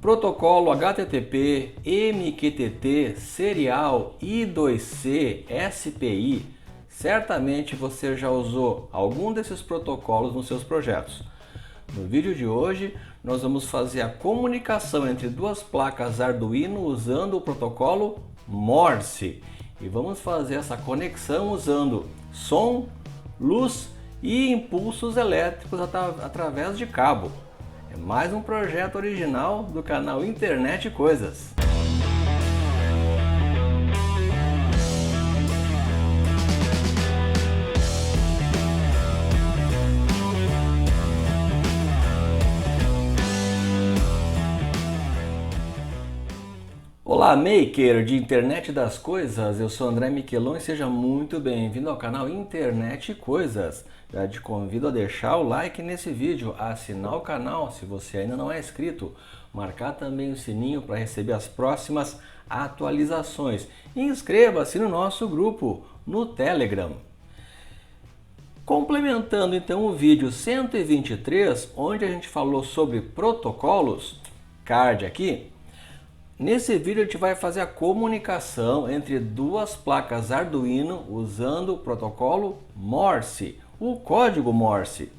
Protocolo HTTP, MQTT, Serial, I2C, SPI. Certamente você já usou algum desses protocolos nos seus projetos. No vídeo de hoje, nós vamos fazer a comunicação entre duas placas Arduino usando o protocolo Morse. E vamos fazer essa conexão usando som, luz e impulsos elétricos através de cabo. É mais um projeto original do canal Internet Coisas. Olá, maker de Internet das Coisas, eu sou André Miquelon e seja muito bem-vindo ao canal Internet Coisas. Já te convido a deixar o like nesse vídeo, a assinar o canal se você ainda não é inscrito, marcar também o sininho para receber as próximas atualizações e inscreva-se no nosso grupo no Telegram. Complementando então o vídeo 123, onde a gente falou sobre protocolos, card aqui. Nesse vídeo a gente vai fazer a comunicação entre duas placas Arduino usando o protocolo Morse, o código Morse.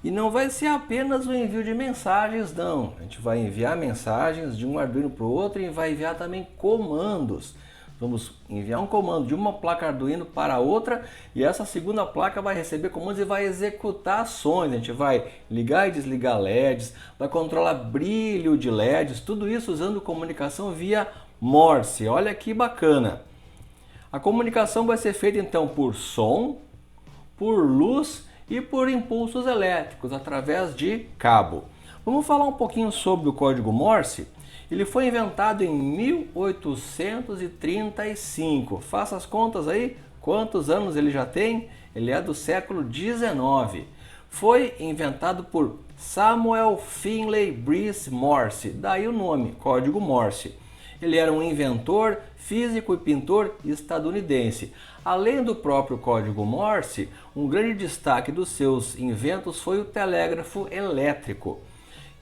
E não vai ser apenas o envio de mensagens, não. A gente vai enviar mensagens de um Arduino para o outro e vai enviar também comandos. Vamos enviar um comando de uma placa Arduino para a outra e essa segunda placa vai receber comandos e vai executar ações. A gente vai ligar e desligar LEDs, vai controlar brilho de LEDs, tudo isso usando comunicação via Morse. Olha que bacana! A comunicação vai ser feita então por som, por luz e por impulsos elétricos através de cabo. Vamos falar um pouquinho sobre o código Morse. Ele foi inventado em 1835. Faça as contas aí, quantos anos ele já tem? Ele é do século XIX. Foi inventado por Samuel Finley Breese Morse, daí o nome, código Morse. Ele era um inventor, físico e pintor estadunidense. Além do próprio código Morse, um grande destaque dos seus inventos foi o telégrafo elétrico.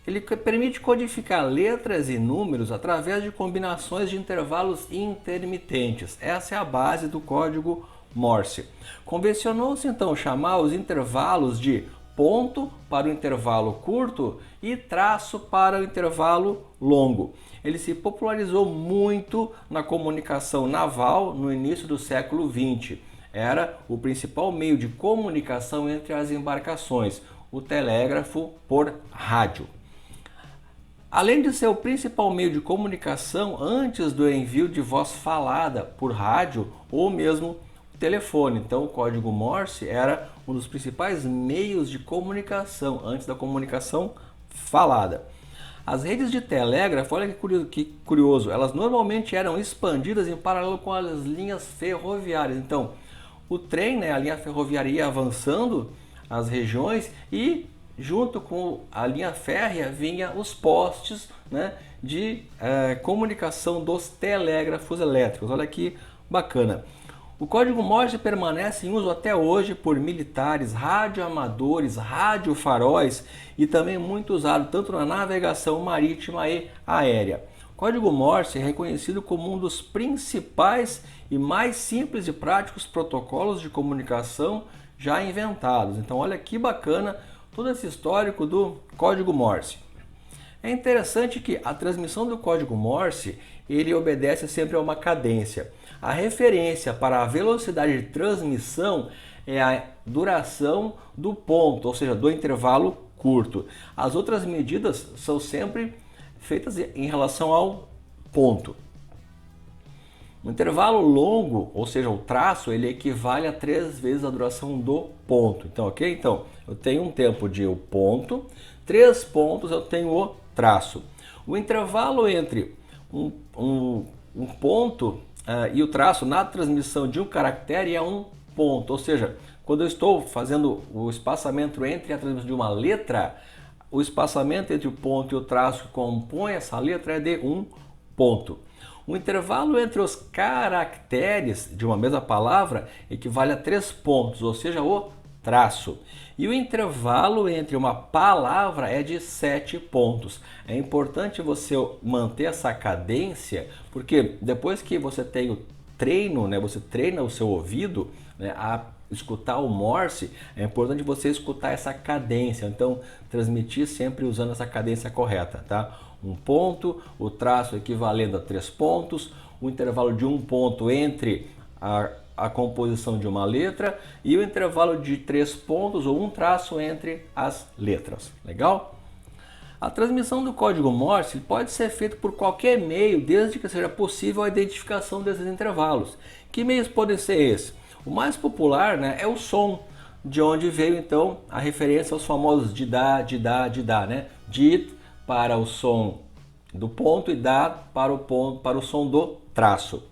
Ele permite codificar letras e números através de combinações de intervalos intermitentes. Essa é a base do código Morse. Convencionou-se então chamar os intervalos de ponto para o intervalo curto e traço para o intervalo longo. Ele se popularizou muito na comunicação naval no início do século XX. Era o principal meio de comunicação entre as embarcações, o telégrafo por rádio. Além de ser o principal meio de comunicação antes do envio de voz falada por rádio ou mesmo telefone. Então o código Morse era um dos principais meios de comunicação antes da comunicação falada. As redes de telégrafo, olha que curioso, elas normalmente eram expandidas em paralelo com as linhas ferroviárias. Então o trem, a linha ferroviária ia avançando as regiões e junto com a linha férrea vinha os postes de comunicação dos telégrafos elétricos. Olha que bacana. O código Morse permanece em uso até hoje por militares, radioamadores, radiofaróis e também muito usado tanto na navegação marítima e aérea. O código Morse é reconhecido como um dos principais e mais simples e práticos protocolos de comunicação já inventados. Então olha que bacana todo esse histórico do código Morse. É interessante que a transmissão do código Morse ele obedece sempre a uma cadência. A referência para a velocidade de transmissão é a duração do ponto, ou seja, do intervalo curto. As outras medidas são sempre feitas em relação ao ponto. O intervalo longo, ou seja, o traço, ele equivale a 3 vezes a duração do ponto. Então, ok? Então, eu tenho um tempo de o ponto, 3 pontos eu tenho o traço. O intervalo entre um ponto e o traço na transmissão de um caractere é um ponto. Ou seja, quando eu estou fazendo o espaçamento entre a transmissão de uma letra, o espaçamento entre o ponto e o traço que compõe essa letra é de um ponto. O intervalo entre os caracteres de uma mesma palavra equivale a 3 pontos, ou seja, o traço. E o intervalo entre uma palavra é de 7 pontos. É importante você manter essa cadência, porque depois que você tem o treino, né, você treina o seu ouvido, né, a escutar o Morse, é importante você escutar essa cadência. Então, transmitir sempre usando essa cadência correta, tá? Um ponto, o traço equivalendo a 3 pontos, o intervalo de 1 ponto entre a composição de uma letra e o intervalo de 3 pontos ou um traço entre as letras. Legal? A transmissão do código Morse pode ser feita por qualquer meio, desde que seja possível a identificação desses intervalos. Que meios podem ser esses? O mais popular, né, é o som, de onde veio então a referência aos famosos didá, didá, didá, né? Did para o som do ponto e dá para o som do traço.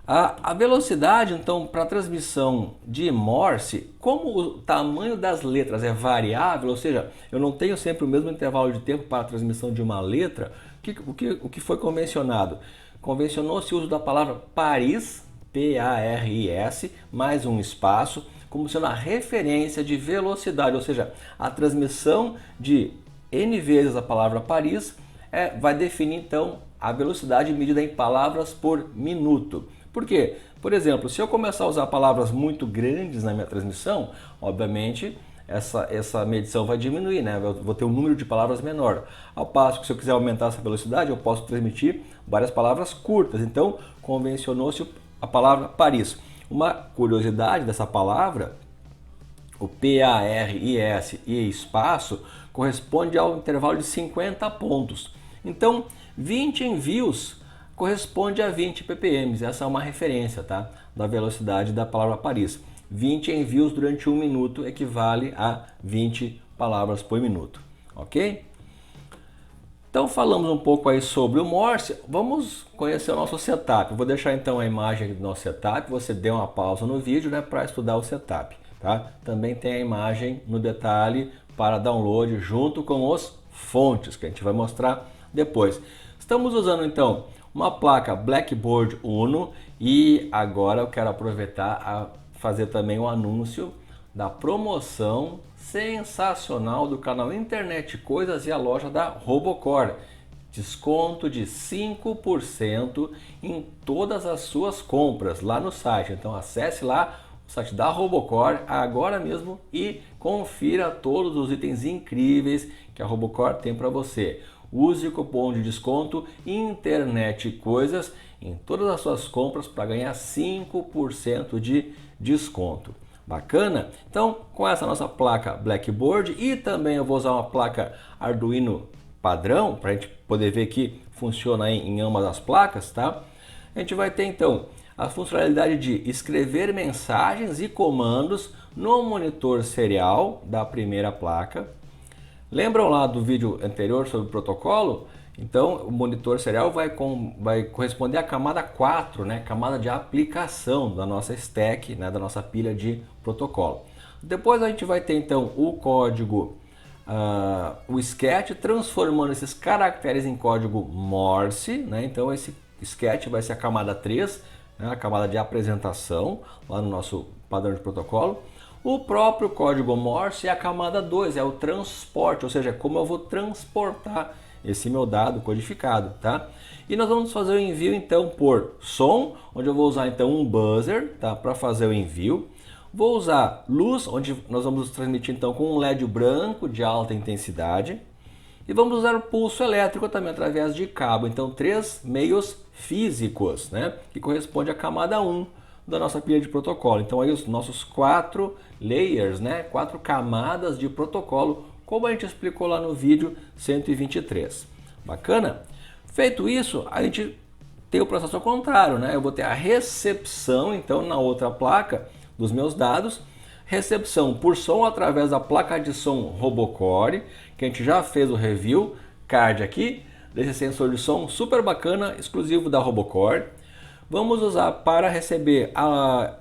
A velocidade, então, para a transmissão de Morse, como o tamanho das letras é variável, ou seja, eu não tenho sempre o mesmo intervalo de tempo para a transmissão de uma letra, o que foi convencionado? Convencionou-se o uso da palavra Paris, P-A-R-I-S, mais um espaço, como sendo a referência de velocidade, ou seja, a transmissão de N vezes a palavra Paris vai definir, então, a velocidade medida em palavras por minuto. Por quê? Por exemplo, se eu começar a usar palavras muito grandes na minha transmissão, obviamente essa medição vai diminuir, né? Eu vou ter um número de palavras menor. Ao passo que se eu quiser aumentar essa velocidade, eu posso transmitir várias palavras curtas. Então, convencionou-se a palavra Paris. Uma curiosidade dessa palavra, o P-A-R-I-S e espaço, corresponde ao intervalo de 50 pontos. Então, 20 envios corresponde a 20 ppm. Essa é uma referência, tá? Da velocidade da palavra Paris. 20 envios durante 1 minuto equivale a 20 palavras por minuto, ok? Então falamos um pouco aí sobre o Morse, vamos conhecer o nosso setup. Eu vou deixar então a imagem do nosso setup, você dê uma pausa no vídeo, né, para estudar o setup, tá? Também tem a imagem no detalhe para download junto com os fontes, que a gente vai mostrar depois. Estamos usando então uma placa Blackboard Uno e agora eu quero aproveitar a fazer também um anúncio da promoção sensacional do canal Internet Coisas e a loja da Robocore. Desconto de 5% em todas as suas compras lá no site. Então acesse lá o site da Robocore agora mesmo e confira todos os itens incríveis que a Robocore tem para você. Use o cupom de desconto Internet Coisas em todas as suas compras para ganhar 5% de desconto. Bacana? Então, com essa nossa placa Blackboard e também eu vou usar uma placa Arduino padrão para a gente poder ver que funciona em ambas as placas, tá? A gente vai ter então a funcionalidade de escrever mensagens e comandos no monitor serial da primeira placa. Lembram lá do vídeo anterior sobre o protocolo? Então, o monitor serial vai corresponder à camada 4, né? Camada de aplicação da nossa stack, né? Da nossa pilha de protocolo. Depois a gente vai ter então o código, o sketch, transformando esses caracteres em código Morse, né? Então esse sketch vai ser a camada 3, né? A camada de apresentação, lá no nosso padrão de protocolo. O próprio código Morse é a camada 2, é o transporte, ou seja, como eu vou transportar esse meu dado codificado, tá? E nós vamos fazer o envio então por som, onde eu vou usar então um buzzer, tá? Para fazer o envio. Vou usar luz, onde nós vamos transmitir então com um LED branco de alta intensidade. E vamos usar o pulso elétrico também através de cabo. Então 3 meios físicos, né? Que corresponde à camada 1 da nossa pilha de protocolo. Então aí os nossos 4 layers, né? 4 camadas de protocolo, como a gente explicou lá no vídeo 123. Bacana? Feito isso, a gente tem o processo ao contrário, né? Eu vou ter a recepção, então, na outra placa dos meus dados, recepção por som através da placa de som Robocore, que a gente já fez o review, card aqui, desse sensor de som super bacana, exclusivo da Robocore. Vamos usar para receber a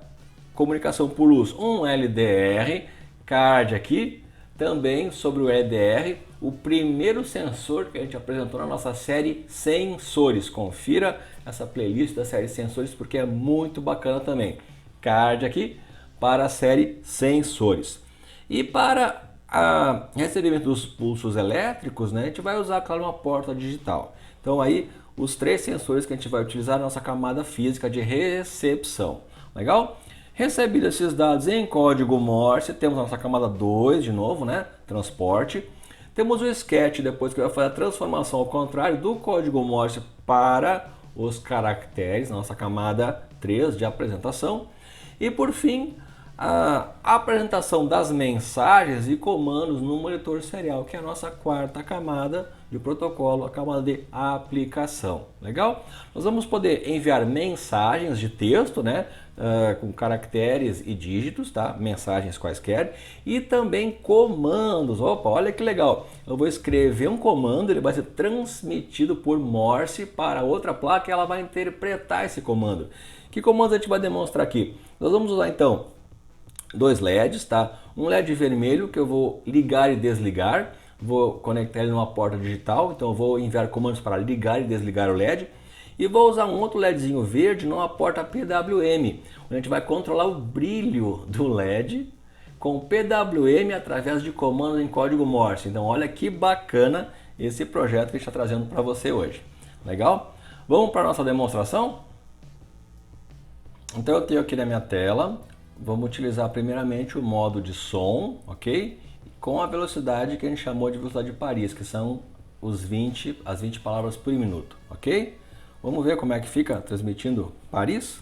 comunicação por luz um LDR, card aqui, também sobre o LDR, o primeiro sensor que a gente apresentou na nossa série Sensores. Confira essa playlist da série Sensores porque é muito bacana também. Card aqui, para a série sensores. E para recebimento dos pulsos elétricos, né, a gente vai usar, claro, uma porta digital. Então aí os 3 sensores que a gente vai utilizar na nossa camada física de recepção. Legal? Recebidos esses dados em código Morse, temos a nossa camada 2 de novo, né, transporte. Temos o sketch depois que vai fazer a transformação ao contrário do código Morse para os caracteres, nossa camada 3 de apresentação. E por fim, a apresentação das mensagens e comandos no monitor serial, que é a nossa 4ª camada de protocolo, a camada de aplicação. Legal? Nós vamos poder enviar mensagens de texto, né? Com caracteres e dígitos, tá? Mensagens quaisquer, e também comandos. Opa, olha que legal! Eu vou escrever um comando, ele vai ser transmitido por Morse para outra placa e ela vai interpretar esse comando. Que comando a gente vai demonstrar aqui? Nós vamos usar então 2 LEDs, tá? Um LED vermelho que eu vou ligar e desligar, vou conectar ele numa porta digital, então eu vou enviar comandos para ligar e desligar o LED. E vou usar um outro LEDzinho verde numa porta PWM, onde a gente vai controlar o brilho do LED com PWM através de comandos em código Morse. Então olha que bacana esse projeto que a gente está trazendo para você hoje. Legal? Vamos para a nossa demonstração? Então eu tenho aqui na minha tela, vamos utilizar primeiramente o modo de som, ok? Com a velocidade que a gente chamou de velocidade de Paris, que são as 20 palavras por minuto, ok? Vamos ver como é que fica transmitindo Paris?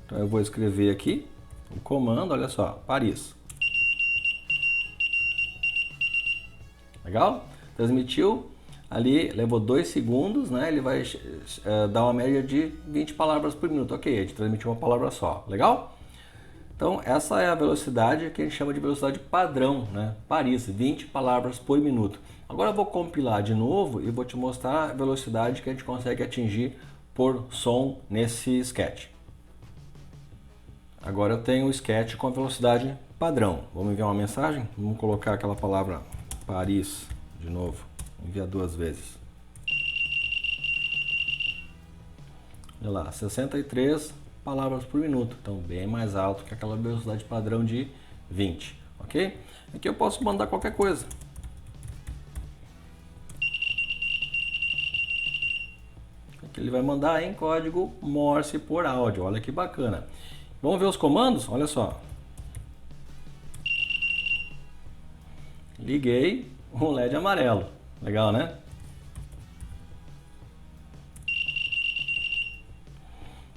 Então eu vou escrever aqui o comando, olha só, Paris. Legal? Transmitiu, ali levou 2 segundos, né? Ele vai dar uma média de 20 palavras por minuto. Ok, a gente transmitiu uma palavra só. Legal? Então essa é a velocidade que a gente chama de velocidade padrão, né? Paris, 20 palavras por minuto. Agora eu vou compilar de novo e vou te mostrar a velocidade que a gente consegue atingir por som nesse sketch. Agora eu tenho o sketch com a velocidade padrão. Vamos enviar uma mensagem? Vamos colocar aquela palavra Paris de novo. Enviar 2 vezes. Olha lá, 63 palavras por minuto. Então bem mais alto que aquela velocidade padrão de 20. Ok? Aqui eu posso mandar qualquer coisa. Que ele vai mandar em código Morse por áudio. Olha que bacana. Vamos ver os comandos? Olha só. Liguei um LED amarelo. Legal, né?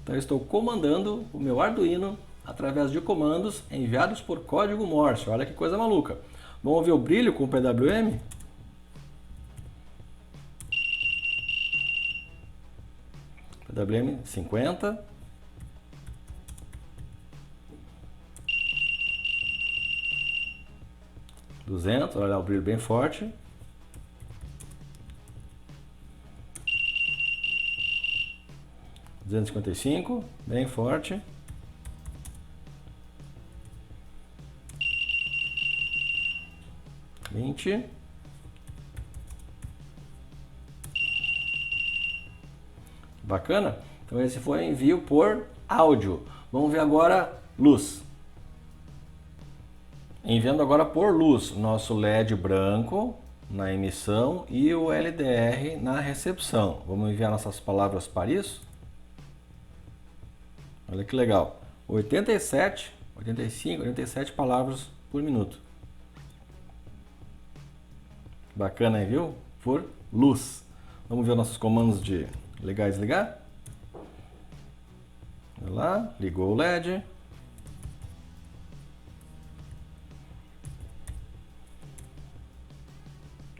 Então eu estou comandando o meu Arduino através de comandos enviados por código Morse. Olha que coisa maluca. Vamos ver o brilho com o PWM? PWM 50. $200, olha o brilho bem forte. $255, bem forte. $20. Bacana? Então esse foi o envio por áudio. Vamos ver agora luz. Enviando agora por luz, nosso LED branco na emissão e o LDR na recepção. Vamos enviar nossas palavras para isso? Olha que legal. 87, 85, 87 palavras por minuto. Bacana, hein, viu? Por luz. Vamos ver nossos comandos de ligar e desligar. Olha lá, ligou o LED.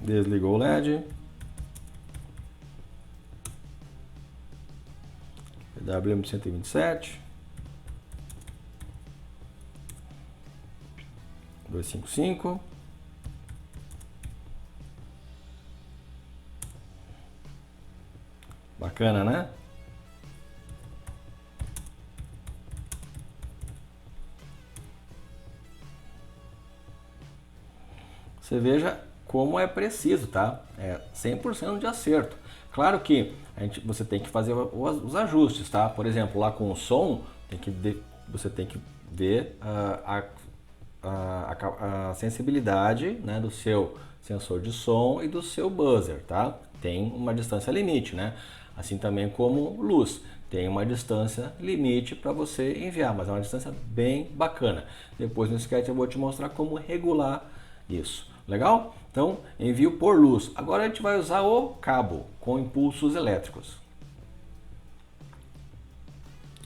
Desligou o LED. PWM127. 255. Bacana, né? Você veja como é preciso, tá? É 100% de acerto. Claro que você tem que fazer os ajustes, tá? Por exemplo, lá com o som, você tem que ver a sensibilidade, né, do seu sensor de som e do seu buzzer, tá? Tem uma distância limite, né? Assim também como luz, tem uma distância limite para você enviar, mas é uma distância bem bacana. Depois no sketch eu vou te mostrar como regular isso. Legal? Então, envio por luz. Agora a gente vai usar o cabo com impulsos elétricos.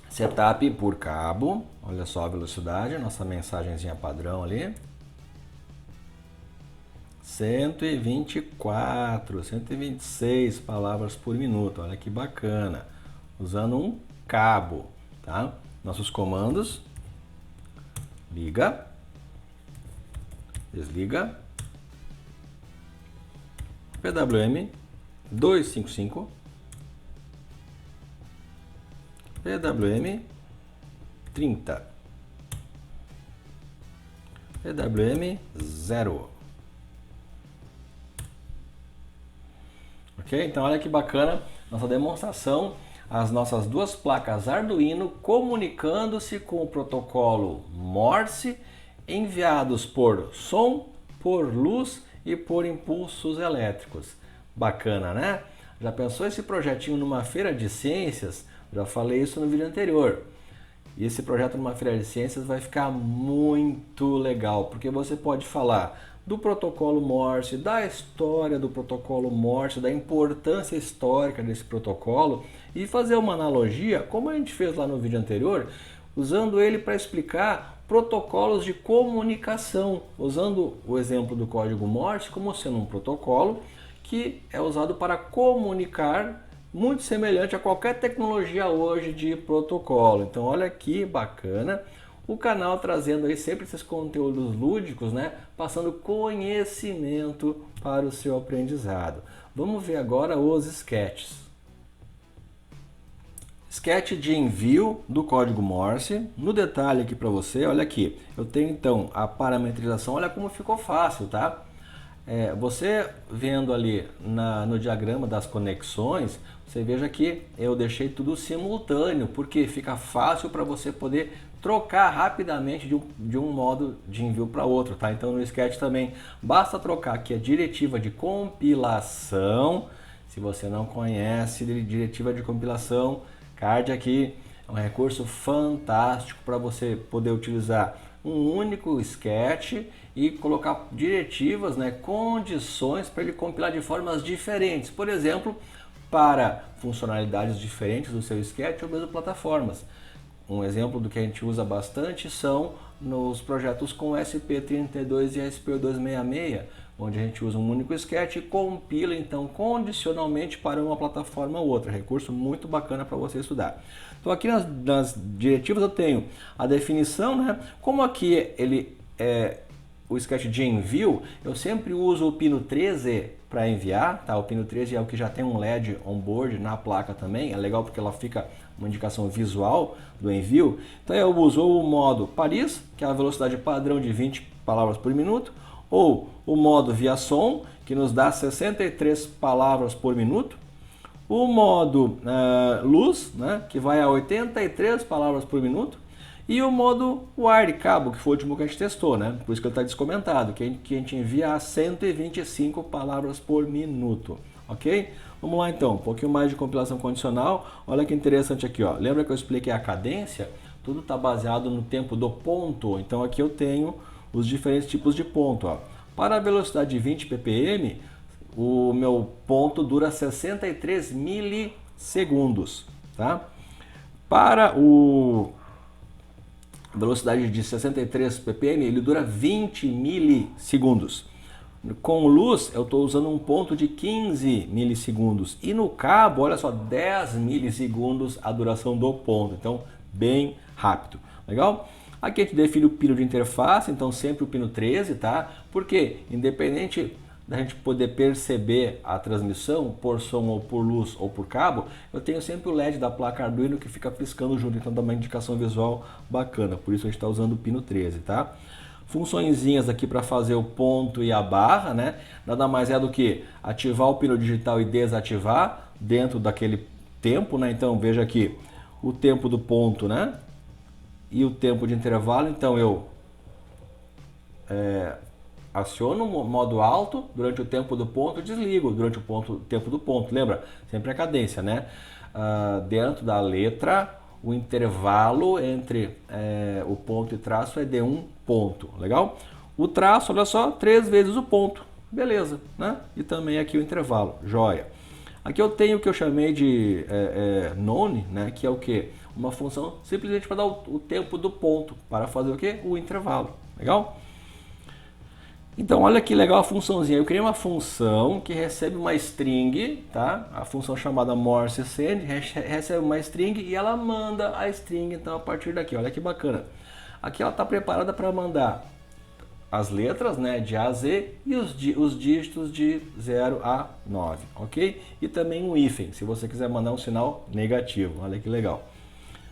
Setup por cabo. Olha só a velocidade, nossa mensagenzinha padrão ali. 124, 126 palavras por minuto. Olha que bacana. Usando um cabo, tá? Nossos comandos. Liga. Desliga. PWM 255. PWM 30. PWM 0. Ok? Então olha que bacana nossa demonstração. As nossas duas placas Arduino comunicando-se com o protocolo Morse, enviados por som, por luz e por impulsos elétricos. Bacana, né? Já pensou esse projetinho numa feira de ciências? Já falei isso no vídeo anterior. E esse projeto numa feira de ciências vai ficar muito legal, porque você pode falar do protocolo Morse, da história do protocolo Morse, da importância histórica desse protocolo e fazer uma analogia, como a gente fez lá no vídeo anterior, usando ele para explicar protocolos de comunicação, usando o exemplo do código Morse como sendo um protocolo que é usado para comunicar, muito semelhante a qualquer tecnologia hoje de protocolo. Então olha que bacana o canal trazendo aí sempre esses conteúdos lúdicos, né? Passando conhecimento para o seu aprendizado. Vamos ver agora os sketches. Sketch de envio do código Morse. No detalhe aqui para você, olha aqui. Eu tenho então a parametrização, olha como ficou fácil, tá? Você vendo ali no diagrama das conexões, você veja que eu deixei tudo simultâneo, porque fica fácil para você poder trocar rapidamente de um modo de envio para outro, tá? Então no Sketch também basta trocar aqui a diretiva de compilação. Se você não conhece diretiva de compilação, card aqui é um recurso fantástico para você poder utilizar um único sketch e colocar diretivas, né, condições para ele compilar de formas diferentes. Por exemplo, para funcionalidades diferentes do seu sketch ou mesmo plataformas. Um exemplo do que a gente usa bastante são nos projetos com SP32 e SP266, onde a gente usa um único sketch e compila então condicionalmente para uma plataforma ou outra. Recurso muito bacana para você estudar. Então aqui nas diretivas eu tenho a definição, né? Como aqui ele é o sketch de envio, eu sempre uso o pino 13 para enviar, tá? O pino 13 é o que já tem um LED on-board na placa também, é legal porque ela fica uma indicação visual do envio. Então eu uso o modo Paris, que é a velocidade padrão de 20 palavras por minuto, ou o modo via som, que nos dá 63 palavras por minuto, o modo luz, né, que vai a 83 palavras por minuto, e o modo wire, cabo, que foi o último que a gente testou, né? Por isso que ele está descomentado, que a gente envia a 125 palavras por minuto, ok? Vamos lá então, um pouquinho mais de compilação condicional. Olha que interessante aqui, ó. Lembra que eu expliquei a cadência? Tudo está baseado no tempo do ponto. Então aqui eu tenho os diferentes tipos de ponto, ó. Para a velocidade de 20 ppm, o meu ponto dura 63 milissegundos, tá? Para o velocidade de 63 ppm, ele dura 20 milissegundos. Com luz, eu estou usando um ponto de 15 milissegundos. E no cabo, olha só, 10 milissegundos a duração do ponto. Então, bem rápido. Legal? Aqui a gente define o pino de interface, então sempre o pino 13, tá? Porque, independente da gente poder perceber a transmissão por som ou por luz ou por cabo, eu tenho sempre o LED da placa Arduino que fica piscando junto, então dá uma indicação visual bacana, por isso a gente está usando o pino 13, tá? Funçõezinhas aqui para fazer o ponto e a barra, né? Nada mais é do que ativar o pino digital e desativar dentro daquele tempo, né? Então veja aqui o tempo do ponto, né? e o tempo de intervalo, então eu aciono o modo alto durante o tempo do ponto, desligo durante o tempo do ponto. Lembra? Sempre a cadência, né? Dentro da letra, o intervalo entre o ponto e traço é de 1 ponto. Legal? O traço, olha só, 3 vezes o ponto. Beleza, né? E também aqui o intervalo. Joia. Aqui eu tenho o que eu chamei de none, né? Que é o quê? Uma função simplesmente para dar o tempo do ponto, para fazer o quê? O intervalo. Legal? Então, olha que legal a funçãozinha. Eu criei uma função que recebe uma string, tá? A função chamada Morse send recebe uma string e ela manda a string, então, a partir daqui. Olha que bacana. Aqui ela está preparada para mandar as letras, né, de A a Z e os dígitos de 0 a 9, ok? E também um hífen, se você quiser mandar um sinal negativo. Olha que legal.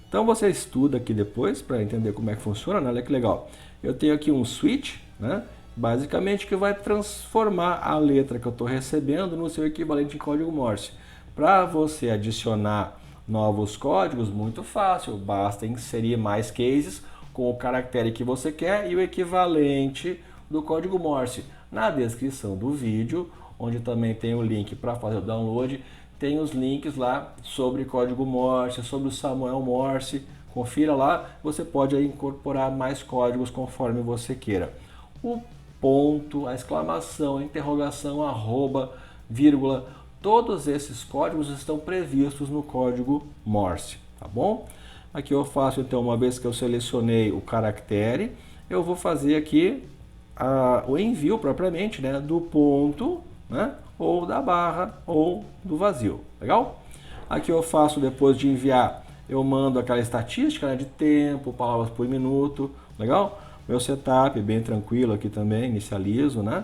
Então, você estuda aqui depois para entender como é que funciona, né? Olha que legal. Eu tenho aqui um switch, né? Basicamente que vai transformar a letra que eu estou recebendo no seu equivalente em código Morse. Para você adicionar novos códigos, muito fácil, basta inserir mais cases com o caractere que você quer e o equivalente do código Morse. Na descrição do vídeo, onde também tem o link para fazer o download, tem os links lá sobre código Morse, sobre o Samuel Morse. Confira lá, você pode aí incorporar mais códigos conforme você queira. O ponto, a exclamação, a interrogação, arroba, vírgula, todos esses códigos estão previstos no código Morse, tá bom? Aqui eu faço, então, uma vez que eu selecionei o caractere, eu vou fazer aqui o envio propriamente, né, do ponto, né, ou da barra, ou do vazio, legal? Aqui eu faço, depois de enviar, eu mando aquela estatística, né, de tempo, palavras por minuto, legal? Meu setup bem tranquilo aqui também, inicializo, né?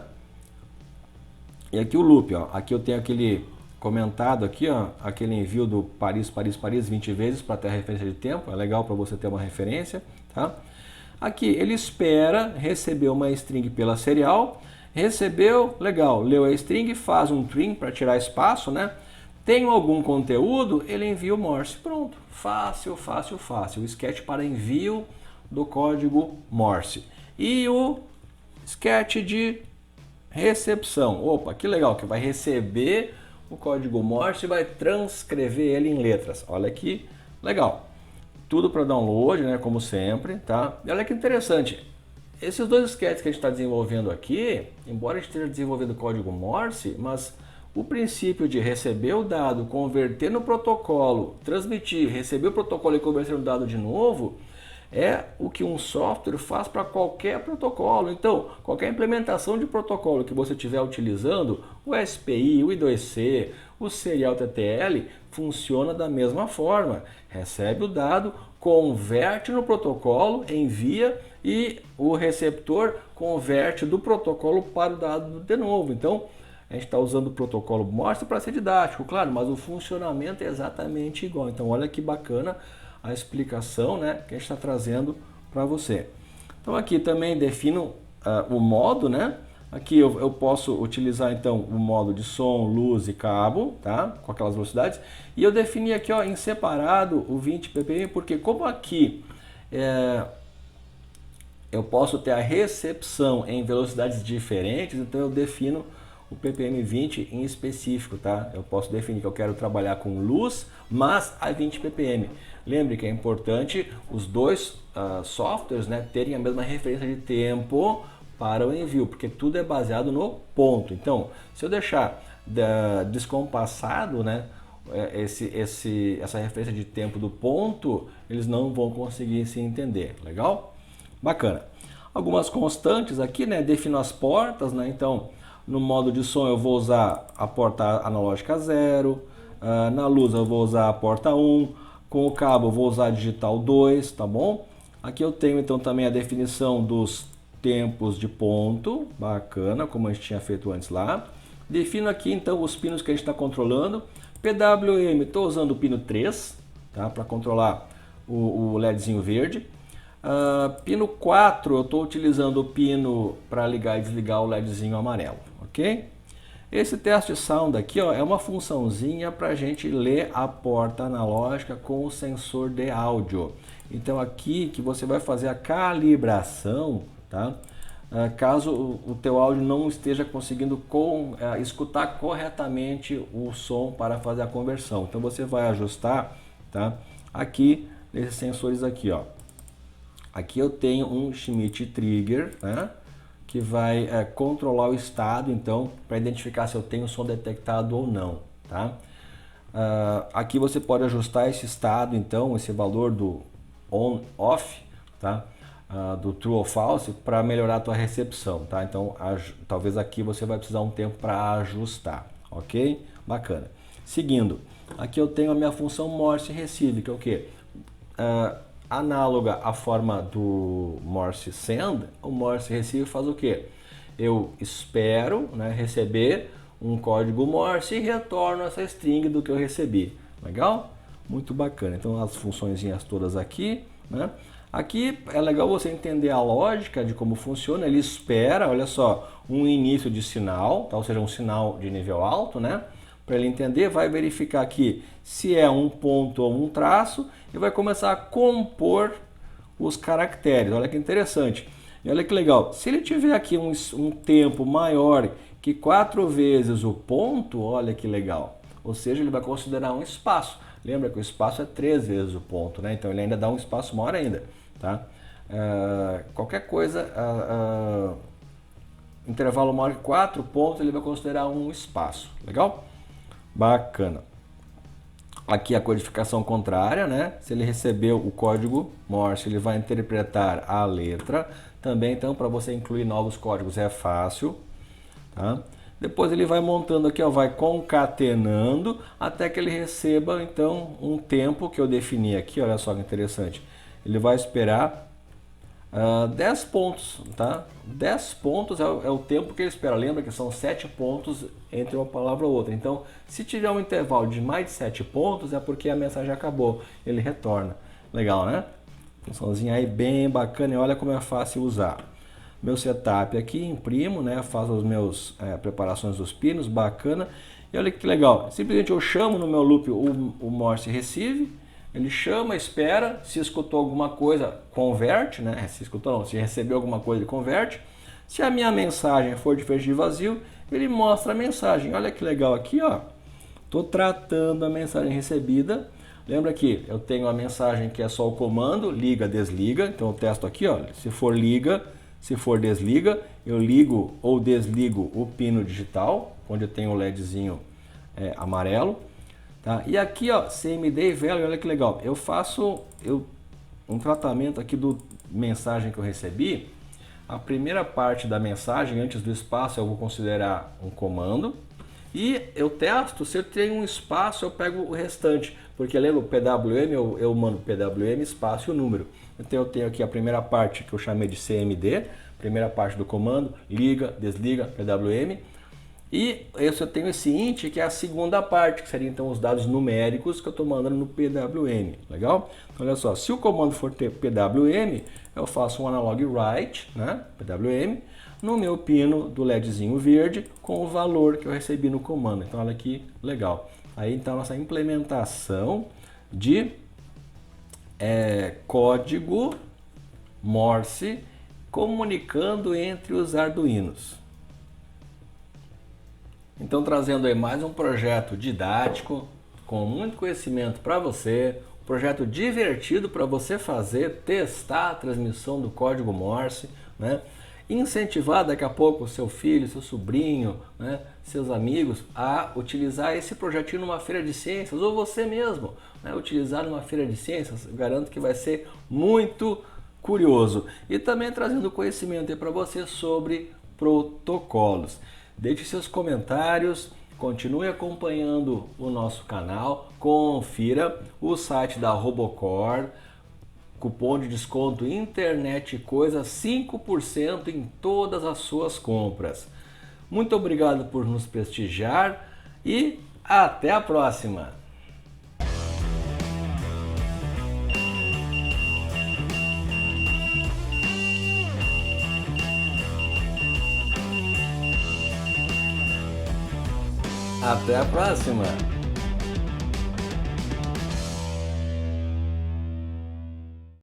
E aqui o loop, ó. Aqui eu tenho aquele comentado aqui, ó, aquele envio do Paris, Paris, Paris 20 vezes para ter a referência de tempo. É legal para você ter uma referência, tá? Aqui ele espera receber uma string pela serial. Recebeu, legal, leu a string, faz um trim para tirar espaço, né? Tem algum conteúdo, ele envia o Morse. Pronto, fácil, fácil, fácil. O sketch para envio do código Morse. E o sketch de recepção. Opa, que legal, que vai receber o código Morse e vai transcrever ele em letras. Olha que legal. Tudo para download, né, como sempre, tá? E olha que interessante. Esses dois sketches que a gente está desenvolvendo aqui, embora a gente esteja desenvolvendo o código Morse, mas o princípio de receber o dado, converter no protocolo, transmitir, receber o protocolo e converter no dado de novo, é o que um software faz para qualquer protocolo. Então, qualquer implementação de protocolo que você estiver utilizando, o SPI, o I2C, o Serial TTL, funciona da mesma forma. Recebe o dado, converte no protocolo, envia e o receptor converte do protocolo para o dado de novo. Então, a gente está usando o protocolo Morse para ser didático, claro, mas o funcionamento é exatamente igual. Então, olha que bacana a explicação, né, que a gente está trazendo para você. Então aqui também defino o modo, né? Aqui eu posso utilizar então o modo de som, luz e cabo, tá? Com aquelas velocidades. E eu defini aqui, ó, em separado o 20 ppm, porque como aqui eu posso ter a recepção em velocidades diferentes, então eu defino o ppm 20 em específico, tá? Eu posso definir que eu quero trabalhar com luz, mas a 20 ppm. Lembre que é importante os dois softwares, né, terem a mesma referência de tempo para o envio, porque tudo é baseado no ponto. Então, se eu deixar descompassado, né, essa referência de tempo do ponto, eles não vão conseguir se entender. Legal? Bacana. Algumas constantes aqui, né, defino as portas, né, então no modo de som eu vou usar a porta analógica 0, na luz eu vou usar a porta 1, com o cabo eu vou usar a digital 2, tá bom? Aqui eu tenho então também a definição dos tempos de ponto, bacana, como a gente tinha feito antes lá. Defino aqui então os pinos que a gente está controlando. PWM, estou usando o pino 3, tá? Para controlar o LEDzinho verde. Pino 4, eu estou utilizando o pino para ligar e desligar o LEDzinho amarelo, ok? Esse teste sound aqui, ó, é uma funçãozinha para a gente ler a porta analógica com o sensor de áudio. Então aqui que você vai fazer a calibração, tá? Caso o teu áudio não esteja conseguindo escutar corretamente o som para fazer a conversão. Então você vai ajustar, tá? Aqui nesses sensores aqui, ó. Aqui eu tenho um Schmitt Trigger, né? Que vai controlar o estado, então, para identificar se eu tenho som detectado ou não, tá? Aqui você pode ajustar esse estado, então, esse valor do on/off, tá? Do true ou false, para melhorar a tua recepção, tá? Então, talvez aqui você vai precisar um tempo para ajustar, ok? Bacana. Seguindo, aqui eu tenho a minha função Morse Receive, que é o quê? Análoga à forma do Morse Send, o Morse Receive faz o quê? Eu espero, né, receber um código Morse e retorno essa string do que eu recebi. Legal? Muito bacana. Então as funçõezinhas todas aqui, né? Aqui é legal você entender a lógica de como funciona. Ele espera, olha só, um início de sinal, tá? Ou seja, um sinal de nível alto, né? Para ele entender, vai verificar aqui se é um ponto ou um traço e vai começar a compor os caracteres. Olha que interessante. E olha que legal. Se ele tiver aqui um tempo maior que 4 vezes o ponto, olha que legal. Ou seja, ele vai considerar um espaço. Lembra que o espaço é 3 vezes o ponto, né? Então ele ainda dá um espaço maior ainda, tá? Qualquer coisa, intervalo maior que 4 pontos, ele vai considerar um espaço. Legal? Bacana. Aqui a codificação contrária, né? Se ele recebeu o código Morse, ele vai interpretar a letra. Também, então, para você incluir novos códigos é fácil, tá? Depois ele vai montando aqui, ó, vai concatenando até que ele receba, então, um tempo que eu defini aqui. Olha só que interessante. Ele vai esperar 10 pontos, tá? 10 pontos é o tempo que ele espera. Lembra que são 7 pontos entre uma palavra ou outra. Então, se tiver um intervalo de mais de 7 pontos, é porque a mensagem acabou. Ele retorna. Legal, né? Funçãozinha aí bem bacana e olha como é fácil usar. Meu setup aqui, imprimo, né? Faço as meus preparações dos pinos, bacana. E olha que legal. Simplesmente eu chamo no meu loop o Morse Receive. Ele chama, espera, se escutou alguma coisa, converte, né? Se escutou não, se recebeu alguma coisa, ele converte. Se a minha mensagem for de feixe de vazio, ele mostra a mensagem. Olha que legal aqui, ó. Estou tratando a mensagem recebida. Lembra que eu tenho a mensagem que é só o comando, liga, desliga. Então eu testo aqui, ó. Se for liga, se for desliga, eu ligo ou desligo o pino digital, onde eu tenho o LEDzinho amarelo. Tá? E aqui, ó, CMD e value, olha que legal. Eu faço um tratamento aqui do mensagem que eu recebi. A primeira parte da mensagem, antes do espaço, eu vou considerar um comando. E eu testo, se eu tenho um espaço, eu pego o restante. Porque lembra o PWM, eu mando PWM, espaço e o número. Então eu tenho aqui a primeira parte que eu chamei de CMD, primeira parte do comando, liga, desliga, PWM. E eu tenho esse int, que é a segunda parte, que seria então os dados numéricos que eu estou mandando no PWM. Legal? Então, olha só, se o comando for ter PWM, eu faço um analog write, né? PWM, no meu pino do LEDzinho verde com o valor que eu recebi no comando. Então, olha que legal. Aí, então, nossa implementação de código Morse comunicando entre os Arduinos. Então, trazendo aí mais um projeto didático, com muito conhecimento para você, um projeto divertido para você fazer, testar a transmissão do código Morse, né? Incentivar daqui a pouco o seu filho, seu sobrinho, né? Seus amigos a utilizar esse projetinho numa feira de ciências, ou você mesmo, né? Utilizar numa feira de ciências. Eu garanto que vai ser muito curioso. E também trazendo conhecimento para você sobre protocolos. Deixe seus comentários, continue acompanhando o nosso canal, confira o site da Robocore, cupom de desconto Internet Coisas 5% em todas as suas compras. Muito obrigado por nos prestigiar e até a próxima! Até a próxima!